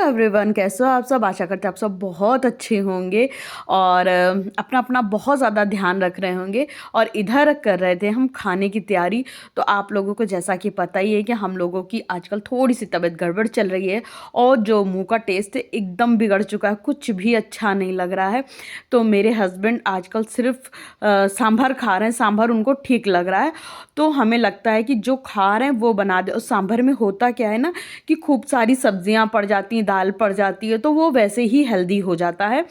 Everyone, कैसे हो आप सब। आशा करते हैं आप सब बहुत अच्छे होंगे और अपना अपना बहुत ज़्यादा ध्यान रख रहे होंगे। और इधर कर रहे थे हम खाने की तैयारी। तो आप लोगों को जैसा कि पता ही है कि हम लोगों की आजकल थोड़ी सी तबीयत गड़बड़ चल रही है और जो मुंह का टेस्ट है एकदम बिगड़ चुका है, कुछ भी अच्छा नहीं लग रहा है। तो मेरे हस्बैंड आजकल सिर्फ सांभर खा रहे हैं, सांभर उनको ठीक लग रहा है। तो हमें लगता है कि जो खा रहे हैं वो बना दे। और सांभर में होता क्या है ना कि खूब सारी सब्जियां पड़ जाती हैं, दाल पड़ जाती है, तो वो वैसे ही हेल्दी हो जाता है।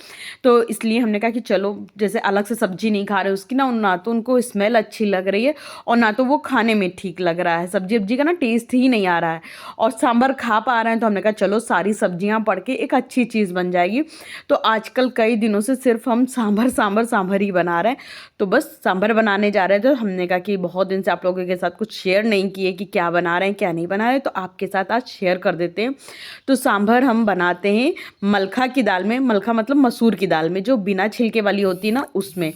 तो इसलिए हमने कहा कि चलो, जैसे अलग से सब्जी नहीं खा रहे उसकी ना तो उनको स्मेल अच्छी लग रही है और ना तो वो खाने में ठीक लग रहा है, सब्जी वब्जी का ना टेस्ट ही नहीं आ रहा है। और सांभर खा पा रहे हैं तो हमने कहा चलो सारी सब्जियां पड़ के एक अच्छी चीज़ बन जाएगी। तो आजकल कई दिनों से सिर्फ हम सांभर सांभर सांभर ही बना रहे हैं। तो बस सांभर बनाने जा रहे थे। तो हमने कहा कि बहुत दिन से आप लोगों के साथ कुछ शेयर नहीं किए कि क्या बना रहे हैं क्या नहीं बना रहे, तो आपके साथ आज शेयर कर देते हैं। तो सांभर हम बनाते हैं मलखा की दाल में। मलखा मतलब मसूर की दाल में, जो बिना छिलके वाली होती है ना, उसमें।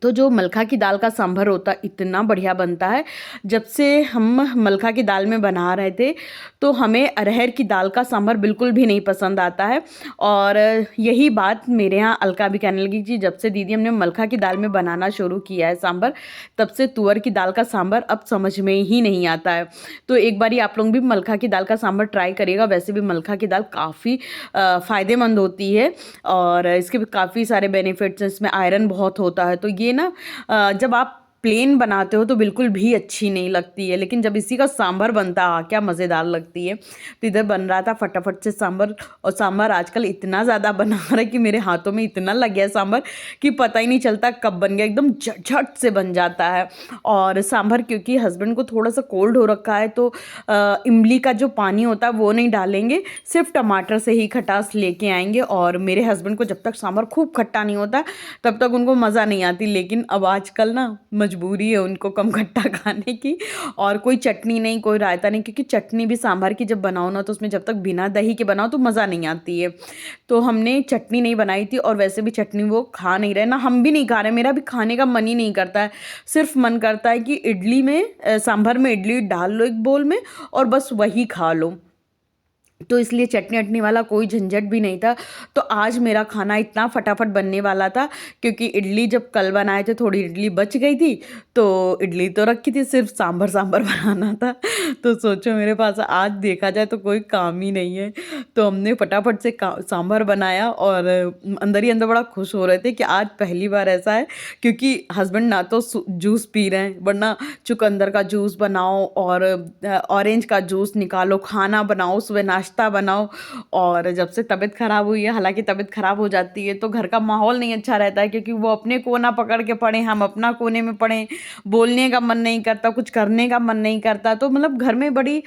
तो जो मलखा की दाल का सांभर होता है इतना बढ़िया बनता है। जब से हम मलखा की दाल में बना रहे थे तो हमें अरहर की दाल का सांभर बिल्कुल भी नहीं पसंद आता है। और यही बात मेरे यहाँ अलका भी कहने लगी कि जब से दीदी हमने मलखा की दाल में बनाना शुरू किया है सांभर, तब से तुअर की दाल का सांभर अब समझ में ही नहीं आता है। तो एक बार आप लोग भी मलखा की दाल का सांभर ट्राई करिएगा। वैसे भी मलखा की दाल काफ़ी फ़ायदेमंद होती है और इसके भी काफ़ी सारे बेनिफिट्स हैं। इसमें आयरन बहुत होता है। तो ये ना जब आप प्लेन बनाते हो तो बिल्कुल भी अच्छी नहीं लगती है, लेकिन जब इसी का सांभर बनता है क्या मज़ेदार लगती है। तो इधर बन रहा था फटाफट से सांभर। और सांभर आजकल इतना ज़्यादा बना रहा है कि मेरे हाथों में इतना लग गया सांभर कि पता ही नहीं चलता कब बन गया, एकदम झट से बन जाता है। और सांभर क्योंकि हस्बैंड को थोड़ा सा कोल्ड हो रखा है तो इमली का जो पानी होता है वो नहीं डालेंगे, सिर्फ टमाटर से ही खटास लेके आएंगे। और मेरे हस्बैंड को जब तक सांभर खूब खट्टा नहीं होता तब तक उनको मज़ा नहीं आती, लेकिन अब आजकल ना मजबूरी है उनको कम खट्टा खाने की। और कोई चटनी नहीं, कोई रायता नहीं, क्योंकि चटनी भी सांभर की जब बनाओ ना तो उसमें जब तक बिना दही के बनाओ तो मज़ा नहीं आती है। तो हमने चटनी नहीं बनाई थी और वैसे भी चटनी वो खा नहीं रहे ना, हम भी नहीं खा रहे, मेरा भी खाने का मन ही नहीं करता है। सिर्फ मन करता है कि इडली में सांभर में इडली डाल लो एक बोल में और बस वही खा लो। तो इसलिए चटनी वटनी वाला कोई झंझट भी नहीं था। तो आज मेरा खाना इतना फटाफट बनने वाला था क्योंकि इडली जब कल बनाए थे थोड़ी इडली बच गई थी, तो इडली तो रखी थी, सिर्फ सांभर सांभर बनाना था। तो सोचो मेरे पास आज देखा जाए तो कोई काम ही नहीं है। तो हमने फटाफट से सांभर बनाया और अंदर ही अंदर बड़ा खुश हो रहे थे कि आज पहली बार ऐसा है, क्योंकि हस्बैंड ना तो जूस पी रहे हैं, वरना चुकंदर का जूस बनाओ और ऑरेंज का जूस निकालो, खाना बनाओ, सुबह नाश्ता बनाओ। और जब से तबीयत ख़राब हुई है, हालांकि तबीयत ख़राब हो जाती है तो घर का माहौल नहीं अच्छा रहता है, क्योंकि वो अपने कोना पकड़ के पड़े, हम अपना कोने में पड़े, बोलने का मन नहीं करता, कुछ करने का मन नहीं करता। तो मतलब घर में बड़ी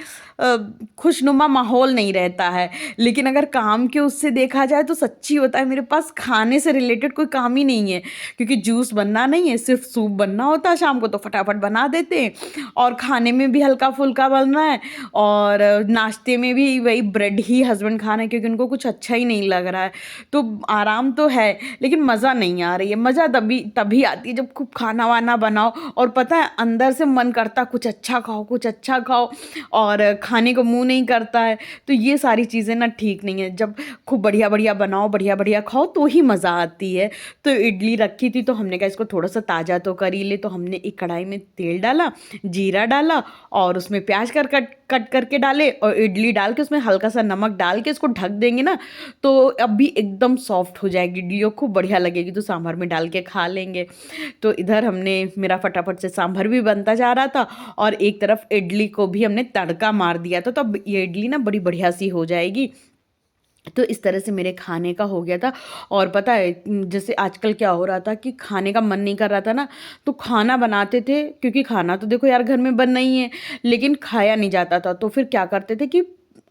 खुशनुमा माहौल नहीं रहता है। लेकिन अगर काम के उससे देखा जाए तो सच्ची होता है, मेरे पास खाने से रिलेटेड कोई काम ही नहीं है, क्योंकि जूस बनना नहीं है, सिर्फ सूप बनना होता है शाम को, तो फटाफट बना देते हैं। और खाने में भी हल्का फुल्का बनना है और नाश्ते में भी वही ब्रेड ही हस्बैंड खा रहे हैं, क्योंकि उनको कुछ अच्छा ही नहीं लग रहा है। तो आराम तो है लेकिन मज़ा नहीं आ रही है। मज़ा तभी तभी आती है जब खूब खाना वाना बनाओ और पता है अंदर से मन करता कुछ अच्छा खाओ, कुछ अच्छा खाओ, और खाने को मुंह नहीं करता है। तो ये सारी चीज़ें ना ठीक नहीं है। जब खूब बढ़िया बढ़िया बनाओ, बढ़िया बढ़िया खाओ तो ही मज़ा आती है। तो इडली रखी थी तो हमने कहा इसको थोड़ा सा ताज़ा तो कर ही ले। तो हमने एक कढ़ाई में तेल डाला, जीरा डाला और उसमें प्याज कट करके डाले और इडली डाल के उसमें हल्का सा नमक डाल के इसको ढक देंगे ना, तो अभी एकदम सॉफ्ट हो जाएगी इडली और खूब बढ़िया लगेगी। तो सांभर में डाल के खा लेंगे। तो इधर हमने मेरा फटाफट से सांभर भी बनता जा रहा था और एक तरफ इडली को भी हमने तड़का मार दिया था। तो अब ये इडली ना बड़ी बढ़िया सी हो जाएगी। तो इस तरह से मेरे खाने का हो गया था। और पता है जैसे आजकल क्या हो रहा था कि खाने का मन नहीं कर रहा था ना, तो खाना बनाते थे, क्योंकि खाना तो देखो यार घर में बन नहीं है, लेकिन खाया नहीं जाता था। तो फिर क्या करते थे कि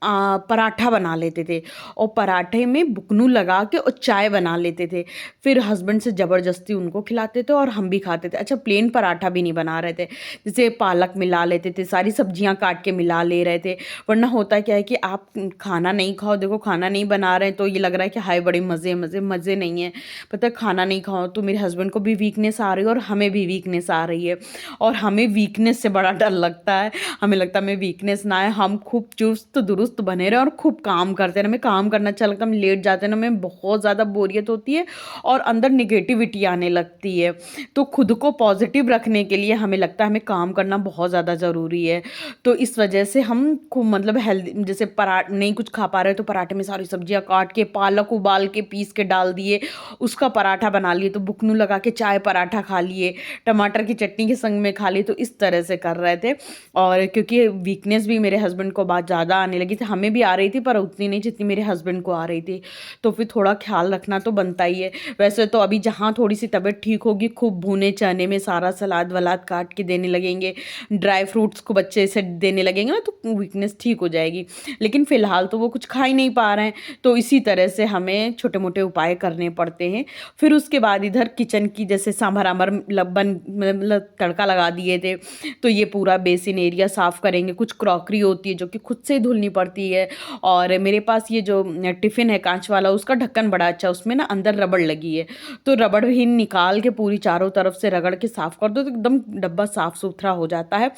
पराठा बना लेते थे और पराठे में बुकनू लगा के और चाय बना लेते थे। फिर हस्बैंड से ज़बरदस्ती उनको खिलाते थे और हम भी खाते थे। अच्छा, प्लेन पराठा भी नहीं बना रहे थे, जैसे पालक मिला लेते थे, सारी सब्जियां काट के मिला ले रहे थे। वरना होता क्या है कि आप खाना नहीं खाओ, देखो खाना नहीं बना रहे हैं तो ये लग रहा है कि हाय बड़े मज़े मज़े मज़े नहीं है। पता है खाना नहीं खाओ तो मेरे हस्बैंड को भी वीकनेस आ रही है और हमें भी वीकनेस आ रही है। और हमें वीकनेस से बड़ा डर लगता है, हमें लगता है हमें वीकनेस ना आए, हम खूब चुस्त दुरुस्त तंदुरुस्त बने रहें और खूब काम करते रहें। हमें काम करना अच्छा लगता है, हम लेट जाते हैं ना, हमें बहुत ज़्यादा बोरियत होती है और अंदर नेगेटिविटी आने लगती है। तो खुद को पॉजिटिव रखने के लिए हमें लगता है हमें काम करना बहुत ज़्यादा ज़रूरी है। तो इस वजह से हम खूब मतलब हेल्दी, जैसे नहीं कुछ खा पा रहे तो पराठे में सारी सब्जियां काट के, पालक उबाल के पीस के डाल दिए, उसका पराठा बना लिए, तो बुकनू लगा के चाय पराठा खा लिए, टमाटर की चटनी के संग में खा लिए। तो इस तरह से कर रहे थे। और क्योंकि वीकनेस भी मेरे हस्बैंड को बहुत ज़्यादा आने लगी थी, हमें भी आ रही थी पर उतनी नहीं जितनी मेरे हस्बैंड को आ रही थी, तो फिर थोड़ा ख्याल रखना तो बनता ही है। वैसे तो अभी जहाँ थोड़ी सी तबीयत ठीक होगी, खूब भुने चने में सारा सलाद वलाद काट के देने लगेंगे, ड्राई फ्रूट्स को बच्चे से देने लगेंगे ना, तो वीकनेस ठीक हो जाएगी। लेकिन फ़िलहाल तो वो कुछ खा ही नहीं पा रहे हैं, तो इसी तरह से हमें छोटे मोटे उपाय करने पड़ते हैं। फिर उसके बाद इधर किचन की जैसे सांभर आम्भर मतलब तड़का लगा दिए थे, तो ये पूरा बेसिन एरिया साफ़ करेंगे। कुछ क्रॉकरी होती है जो कि खुद से ही धुलनी पड़ती है, और मेरे पास ये जो टिफ़िन है कांच वाला, उसका ढक्कन बड़ा अच्छा, उसमें ना अंदर रबड़ लगी है, तो रबड़ भी निकाल के पूरी चारों तरफ से रगड़ के साफ़ कर दो तो एकदम डब्बा साफ़ सुथरा हो जाता है।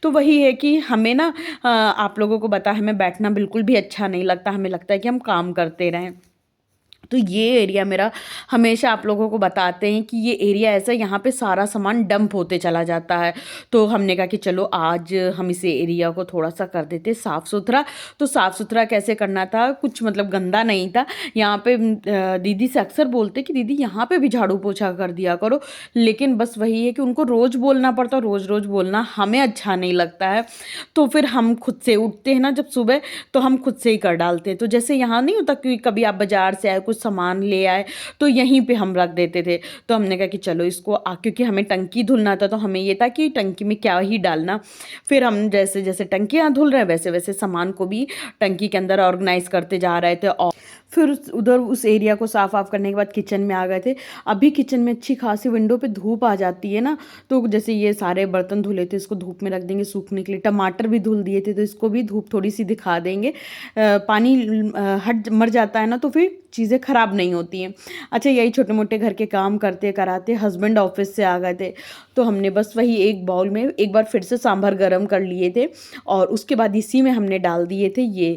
तो वही है कि हमें ना आप लोगों को पता है हमें बैठना बिल्कुल भी अच्छा नहीं लगता, हमें लगता है कि हम काम करते रहें। तो ये एरिया मेरा हमेशा आप लोगों को बताते हैं कि ये एरिया ऐसा है, यहाँ पे सारा सामान डंप होते चला जाता है। तो हमने कहा कि चलो आज हम इस एरिया को थोड़ा सा कर देते साफ़ सुथरा। तो साफ़ सुथरा कैसे करना था, कुछ मतलब गंदा नहीं था यहाँ पे। दीदी से अक्सर बोलते कि दीदी यहाँ पे भी झाड़ू पोछा कर दिया करो, लेकिन बस वही है कि उनको रोज़ बोलना पड़ता, रोज़ रोज़ बोलना हमें अच्छा नहीं लगता है। तो फिर हम खुद से उठते हैं ना जब सुबह, तो हम खुद से ही कर डालते हैं। तो जैसे यहाँ नहीं होता कि कभी आप बाज़ार से आए कुछ सामान ले आए, तो यहीं पे हम रख देते थे। तो हमने कहा कि चलो इसको क्योंकि हमें टंकी धुलना था, तो हमें ये था कि टंकी में क्या ही डालना। फिर हम जैसे जैसे टंकियाँ धुल रहे हैं वैसे वैसे सामान को भी टंकी के अंदर ऑर्गेनाइज करते जा रहे थे। और फिर उधर उस एरिया को साफ वाफ करने के बाद किचन में आ गए थे। अभी किचन में अच्छी खासी विंडो पे धूप आ जाती है ना, तो जैसे ये सारे बर्तन धुले थे इसको धूप में रख देंगे सूखने के लिए, टमाटर भी धुल दिए थे तो इसको भी धूप थोड़ी सी दिखा देंगे। पानी हट मर जाता है ना, तो फिर चीज़ें ख़राब नहीं होती हैं। अच्छा, यही छोटे मोटे घर के काम करते कराते हस्बैंड ऑफिस से आ गए थे, तो हमने बस वही एक बाउल में एक बार फिर से सांभर गरम कर लिए थे, और उसके बाद इसी में हमने डाल दिए थे ये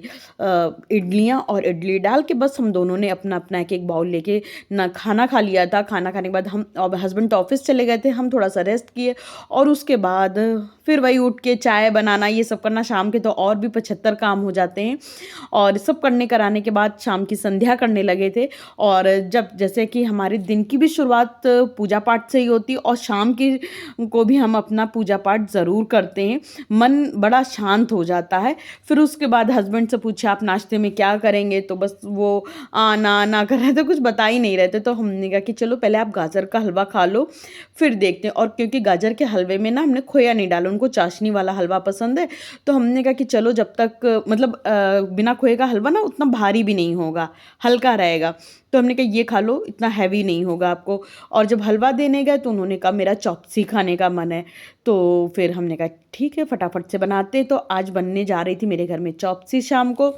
इडलियाँ, और इडली डाल के बस हम दोनों ने अपना अपना एक एक बाउल लेके ना खाना खा लिया था। खाना खाने के बाद हम हस्बैंड तो ऑफिस चले गए थे, हम थोड़ा सा रेस्ट किए, और उसके बाद फिर वही उठ के चाय बनाना ये सब करना, शाम के तो और भी 75 काम हो जाते हैं। और सब करने कराने के बाद शाम की संध्या करने लगे थे। और जब जैसे कि हमारे दिन की भी शुरुआत पूजा पाठ से ही होती है, और शाम की को भी हम अपना पूजा पाठ ज़रूर करते हैं, मन बड़ा शांत हो जाता है। फिर उसके बाद हस्बैंड से पूछा आप नाश्ते में क्या करेंगे, तो बस वो ना कर रहे थे, कुछ बता ही नहीं रहे थे। तो हमने कहा कि चलो पहले आप गाजर का हलवा खा लो फिर देखते हैं। और क्योंकि गाजर के हलवे में ना हमने खोया नहीं डाला, उनको चाशनी वाला हलवा पसंद है, तो हमने कहा कि चलो जब तक मतलब बिना खोए का हलवा ना उतना भारी भी नहीं होगा, हल्का रहेगा। तो हमने कहा ये खा लो, इतना हैवी नहीं होगा आपको। और जब हलवा देने गए तो उन्होंने कहा मेरा चॉपसी खाने का मन है। तो फिर हमने कहा ठीक है फटाफट से बनाते। तो आज बनने जा रही थी मेरे घर में चॉपसी शाम को।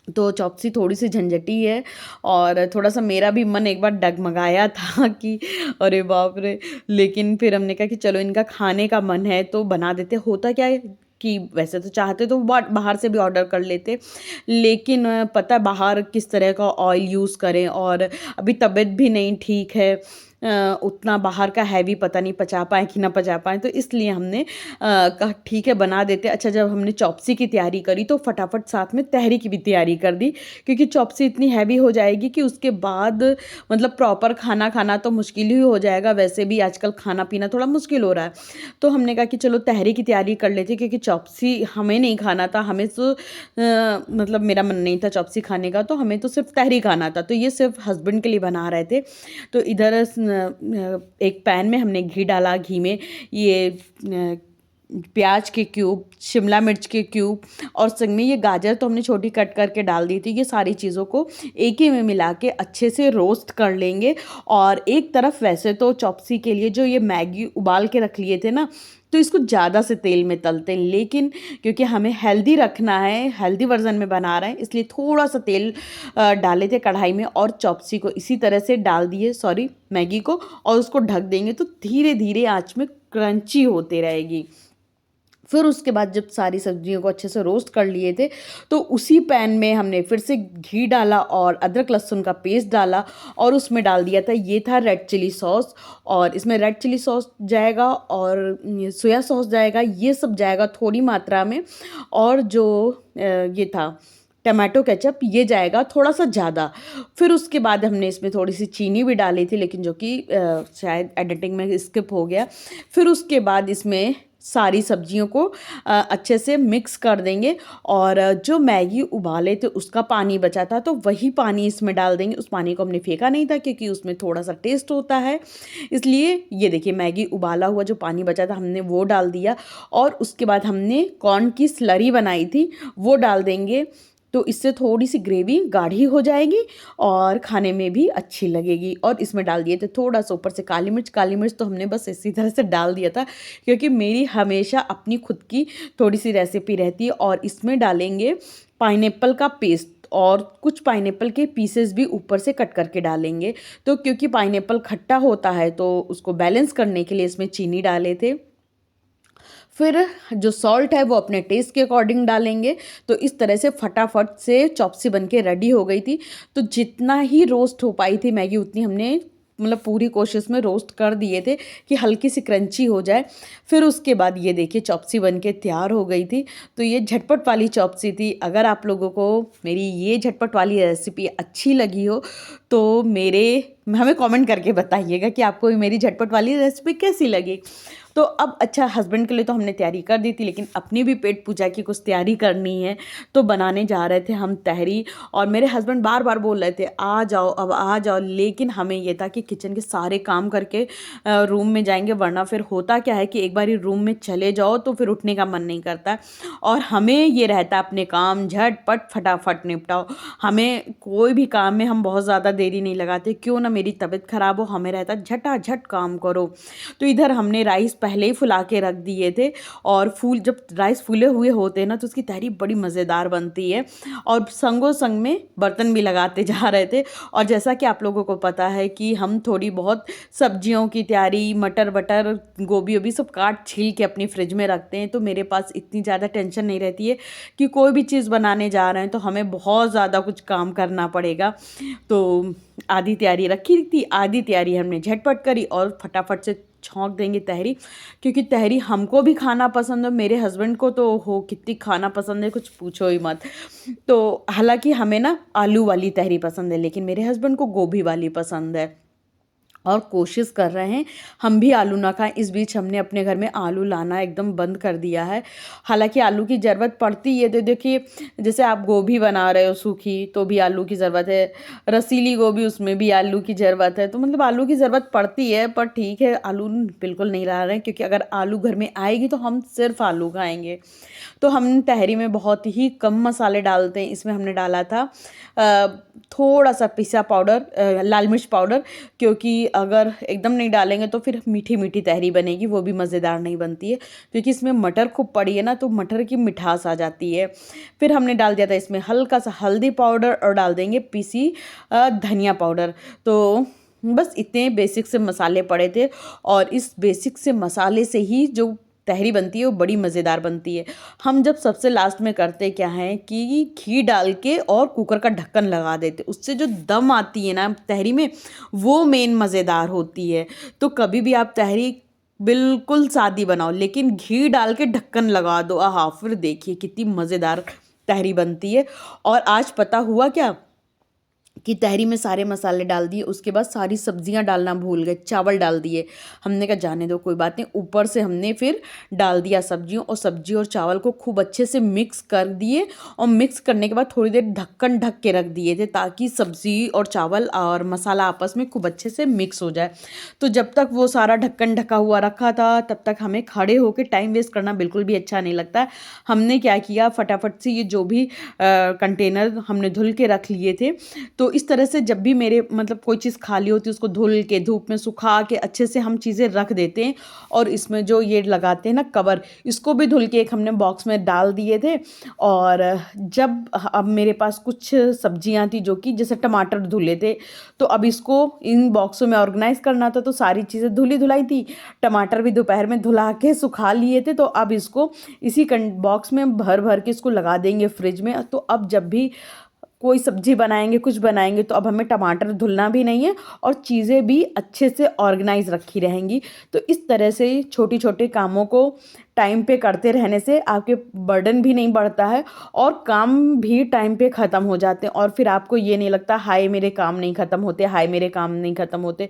तो चॉपसी थोड़ी सी झंझटी है, और थोड़ा सा मेरा भी मन एक बार डगमगाया था कि अरे बाप रे, लेकिन फिर हमने कहा कि चलो इनका खाने का मन है तो बना देते। होता क्या है कि वैसे तो चाहते तो बाहर से भी ऑर्डर कर लेते, लेकिन पता है बाहर किस तरह का ऑयल यूज़ करें, और अभी तबीयत भी नहीं ठीक है, उतना बाहर का हैवी पता नहीं पचा पाएँ कि ना पचा पाएँ, तो इसलिए हमने कहा ठीक है बना देते। अच्छा, जब हमने चॉपसी की तैयारी करी तो फटाफट साथ में तहरी की भी तैयारी कर दी, क्योंकि चॉपसी इतनी हैवी हो जाएगी कि उसके बाद मतलब प्रॉपर खाना खाना तो मुश्किल ही हो जाएगा। वैसे भी आजकल खाना पीना थोड़ा मुश्किल हो रहा है, तो हमने कहा कि चलो तहरी की तैयारी कर लेते, क्योंकि चॉपसी हमें नहीं खाना था। हमें तो मतलब मेरा मन नहीं था चॉपसी खाने का, तो हमें तो सिर्फ तहरी खाना था, तो ये सिर्फ हस्बैंड के लिए बना रहे थे। तो इधर एक पैन में हमने घी डाला, घी में ये प्याज के क्यूब, शिमला मिर्च के क्यूब, और संग में ये गाजर तो हमने छोटी कट करके डाल दी थी। ये सारी चीज़ों को एक ही में मिला के अच्छे से रोस्ट कर लेंगे। और एक तरफ वैसे तो चॉपसी के लिए जो ये मैगी उबाल के रख लिए थे ना, तो इसको ज़्यादा से तेल में तलते हैं, लेकिन क्योंकि हमें हेल्दी रखना है, हेल्दी वर्जन में बना रहे हैं, इसलिए थोड़ा सा तेल डाले थे कढ़ाई में, और चॉपसी को इसी तरह से डाल दिए, सॉरी मैगी को, और उसको ढक देंगे तो धीरे धीरे आंच में क्रंची होते रहेगी। फिर उसके बाद जब सारी सब्जियों को अच्छे से रोस्ट कर लिए थे, तो उसी पैन में हमने फिर से घी डाला और अदरक लहसुन का पेस्ट डाला और उसमें डाल दिया था, ये था रेड चिली सॉस। और इसमें रेड चिली सॉस जाएगा और सोया सॉस जाएगा, ये सब जाएगा थोड़ी मात्रा में। और जो ये था टमाटो केचप, ये जाएगा थोड़ा सा ज़्यादा। फिर उसके बाद हमने इसमें थोड़ी सी चीनी भी डाली थी, लेकिन जो कि शायद एडिटिंग में स्किप हो गया। फिर उसके बाद इसमें सारी सब्जियों को अच्छे से मिक्स कर देंगे। और जो मैगी उबाले थे उसका पानी बचा था, तो वही पानी इसमें डाल देंगे। उस पानी को हमने फेंका नहीं था, क्योंकि उसमें थोड़ा सा टेस्ट होता है, इसलिए ये देखिए मैगी उबाला हुआ जो पानी बचा था हमने वो डाल दिया। और उसके बाद हमने कॉर्न की स्लरी बनाई थी वो डाल देंगे, तो इससे थोड़ी सी ग्रेवी गाढ़ी हो जाएगी और खाने में भी अच्छी लगेगी। और इसमें डाल दिए थे थोड़ा सा ऊपर से काली मिर्च। काली मिर्च तो हमने बस इसी तरह से डाल दिया था, क्योंकि मेरी हमेशा अपनी खुद की थोड़ी सी रेसिपी रहती है। और इसमें डालेंगे पाइनएप्पल का पेस्ट, और कुछ पाइनएप्पल के पीसेस भी ऊपर से कट करके डालेंगे। तो क्योंकि पाइनएप्पल खट्टा होता है, तो उसको बैलेंस करने के लिए इसमें चीनी डाले थे। फिर जो सॉल्ट है वो अपने टेस्ट के अकॉर्डिंग डालेंगे। तो इस तरह से फटाफट से चॉप्सी बन के रेडी हो गई थी। तो जितना ही रोस्ट हो पाई थी मैगी, उतनी हमने मतलब पूरी कोशिश में रोस्ट कर दिए थे कि हल्की सी क्रंची हो जाए। फिर उसके बाद ये देखिए चॉप्सी बन के तैयार हो गई थी। तो ये झटपट वाली चॉप्सी थी। अगर आप लोगों को मेरी ये झटपट वाली रेसिपी अच्छी लगी हो, तो हमें कमेंट करके बताइएगा कि आपको मेरी झटपट वाली रेसिपी कैसी लगी। तो अब अच्छा, हस्बैंड के लिए तो हमने तैयारी कर दी थी, लेकिन अपनी भी पेट पूजा की कुछ तैयारी करनी है। तो बनाने जा रहे थे हम तहरी, और मेरे हस्बैंड बार बार बोल रहे थे आ जाओ, अब आ जाओ। लेकिन हमें ये था कि किचन के सारे काम करके रूम में जाएंगे, वरना फिर होता क्या है कि एक बार रूम में चले जाओ तो फिर उठने का मन नहीं करता है। और हमें ये रहता है अपने काम झटपट फटाफट निपटाओ। हमें कोई भी काम में हम बहुत ज़्यादा देरी नहीं लगाते, क्यों ना मेरी तबीयत ख़राब हो, हमें रहता है झटाझट काम करो। तो इधर हमने राइस पहले ही फुला के रख दिए थे, और जब राइस फूले हुए होते हैं ना, तो उसकी तहरी बड़ी मज़ेदार बनती है। और संगो संग में बर्तन भी लगाते जा रहे थे। और जैसा कि आप लोगों को पता है कि हम थोड़ी बहुत सब्जियों की तैयारी, मटर वटर गोभी वोभी सब काट छील के अपनी फ्रिज में रखते हैं। तो मेरे पास इतनी ज़्यादा टेंशन नहीं रहती है कि कोई भी चीज़ बनाने जा रहे हैं तो हमें बहुत ज़्यादा कुछ काम करना पड़ेगा। तो आधी तैयारी रखी थी, आधी तैयारी हमने झटपट करी और फटाफट से छौंक देंगे तहरी। क्योंकि तहरी हमको भी खाना पसंद है, मेरे हस्बैंड को तो हो कितनी खाना पसंद है, कुछ पूछो ही मत। तो हालांकि हमें ना आलू वाली तहरी पसंद है, लेकिन मेरे हस्बैंड को गोभी वाली पसंद है। और कोशिश कर रहे हैं हम भी आलू ना खाएं। इस बीच हमने अपने घर में आलू लाना एकदम बंद कर दिया है। हालांकि आलू की ज़रूरत पड़ती है, तो देखिए जैसे आप गोभी बना रहे हो सूखी, तो भी आलू की ज़रूरत है। रसीली गोभी, उसमें भी आलू की ज़रूरत है। तो मतलब आलू की ज़रूरत पड़ती है, पर ठीक है आलू बिल्कुल नहीं ला रहे हैं, क्योंकि अगर आलू घर में आएगी तो हम सिर्फ आलू खाएंगे। तो हम तहरी में बहुत ही कम मसाले डालते हैं। इसमें हमने डाला था थोड़ा सा पिसा पाउडर, लाल मिर्च पाउडर, क्योंकि अगर एकदम नहीं डालेंगे तो फिर मीठी मीठी तहरी बनेगी, वो भी मज़ेदार नहीं बनती है। क्योंकि इसमें मटर खूब पड़ी है ना, तो मटर की मिठास आ जाती है। फिर हमने डाल दिया था इसमें हल्का सा हल्दी पाउडर, और डाल देंगे पीसी धनिया पाउडर। तो बस इतने बेसिक से मसाले पड़े थे, और इस बेसिक से मसाले से ही जो तहरी बनती है वो बड़ी मज़ेदार बनती है। हम जब सबसे लास्ट में करते क्या हैं कि घी डाल के और कुकर का ढक्कन लगा देते, उससे जो दम आती है ना तहरी में, वो मेन मज़ेदार होती है। तो कभी भी आप तहरी बिल्कुल सादी बनाओ, लेकिन घी डाल के ढक्कन लगा दो, आहा, फिर देखिए कितनी मज़ेदार तहरी बनती है। और आज पता हुआ क्या कि तहरी में सारे मसाले डाल दिए, उसके बाद सारी सब्जियां डालना भूल गए, चावल डाल दिए। हमने कहा जाने दो कोई बात नहीं, ऊपर से हमने फिर डाल दिया सब्जियों, और सब्जी और चावल को खूब अच्छे से मिक्स कर दिए। और मिक्स करने के बाद थोड़ी देर ढक्कन ढक के रख दिए थे, ताकि सब्जी और चावल और मसाला आपस में खूब अच्छे से मिक्स हो जाए। तो जब तक वो सारा ढक्कन ढका हुआ रखा था, तब तक हमें खड़े होकर टाइम वेस्ट करना बिल्कुल भी अच्छा नहीं लगता। हमने क्या किया, फटाफट से ये जो भी कंटेनर हमने धुल के रख लिए थे, तो इस तरह से जब भी मेरे मतलब कोई चीज़ खाली होती है उसको धुल के धूप में सुखा के अच्छे से हम चीज़ें रख देते हैं। और इसमें जो ये लगाते हैं ना कवर, इसको भी धुल के एक हमने बॉक्स में डाल दिए थे। और जब अब मेरे पास कुछ सब्जियां थी जो कि जैसे टमाटर धुले थे, तो अब इसको इन बॉक्सों में ऑर्गेनाइज करना था, तो सारी चीज़ें धुली धुलाई थी। टमाटर भी दोपहर में धुला के सुखा लिए थे, तो अब इसको इसी बॉक्स में भर भर के इसको लगा देंगे फ्रिज में। तो अब जब भी कोई सब्जी बनाएंगे कुछ बनाएंगे तो अब हमें टमाटर धुलना भी नहीं है और चीज़ें भी अच्छे से ऑर्गेनाइज रखी रहेंगी। तो इस तरह से छोटी छोटे कामों को टाइम पे करते रहने से आपके बर्डन भी नहीं बढ़ता है और काम भी टाइम पे ख़त्म हो जाते हैं। और फिर आपको ये नहीं लगता हाय मेरे काम नहीं ख़त्म होते, हाय मेरे काम नहीं ख़त्म होते।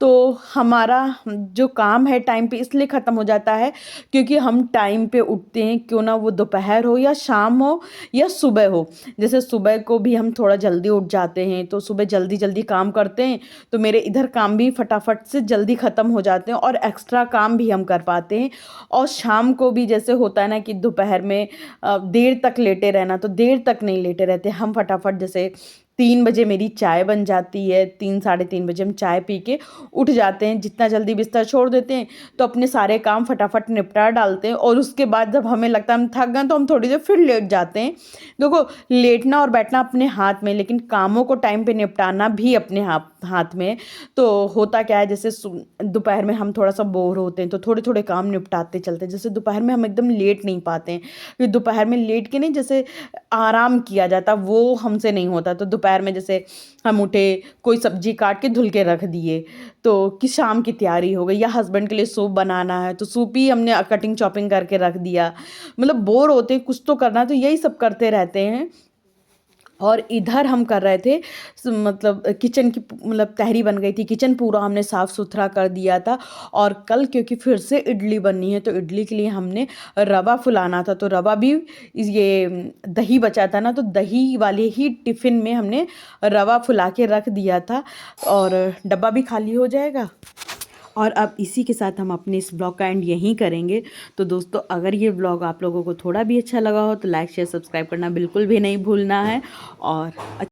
तो हमारा जो काम है टाइम पे इसलिए ख़त्म हो जाता है क्योंकि हम टाइम पे उठते हैं, क्यों ना वो दोपहर हो या शाम हो या सुबह हो। जैसे सुबह को भी हम थोड़ा जल्दी उठ जाते हैं तो सुबह जल्दी जल्दी काम करते हैं, तो मेरे इधर काम भी फटाफट से जल्दी ख़त्म हो जाते हैं और एक्स्ट्रा काम भी हम कर पाते हैं। और शाम को भी जैसे होता है ना कि दोपहर में देर तक लेटे रहना, तो देर तक नहीं लेटे रहते हम, फटाफट जैसे 3 बजे मेरी चाय बन जाती है, 3 साढ़े 3 बजे हम चाय पी के उठ जाते हैं, जितना जल्दी बिस्तर छोड़ देते हैं तो अपने सारे काम फटाफट निपटा डालते हैं। और उसके बाद जब हमें लगता है हम थक गए तो हम थोड़ी देर फिर लेट जाते हैं। देखो, लेटना और बैठना अपने हाथ में, लेकिन कामों को टाइम पे निपटाना भी अपने हाथ में। तो होता क्या है, जैसे दोपहर में हम थोड़ा सा बोर होते हैं तो थोड़े थोड़े काम निपटाते चलते हैं। जैसे दोपहर में हम एकदम लेट नहीं पाते हैं, क्योंकि दोपहर में लेट के नहीं जैसे आराम किया जाता, वो हमसे नहीं होता। तो दोपहर में जैसे हम उठे, कोई सब्जी काट के धुल के रख दिए तो कि शाम की तैयारी हो गई, या हस्बैंड के लिए सूप बनाना है तो सूप ही हमने कटिंग चॉपिंग करके रख दिया। मतलब बोर होते हैं, कुछ तो करना है, तो यही सब करते रहते हैं। और इधर हम कर रहे थे मतलब किचन की मतलब तहरी बन गई थी, किचन पूरा हमने साफ़ सुथरा कर दिया था। और कल क्योंकि फिर से इडली बननी है तो इडली के लिए हमने रवा फुलाना था, तो रवा भी ये दही बचा था ना, तो दही वाले ही टिफ़िन में हमने रवा फुला के रख दिया था और डब्बा भी खाली हो जाएगा। और अब इसी के साथ हम अपने इस ब्लॉग का एंड यहीं करेंगे। तो दोस्तों, अगर ये ब्लॉग आप लोगों को थोड़ा भी अच्छा लगा हो तो लाइक शेयर सब्सक्राइब करना बिल्कुल भी नहीं भूलना है। और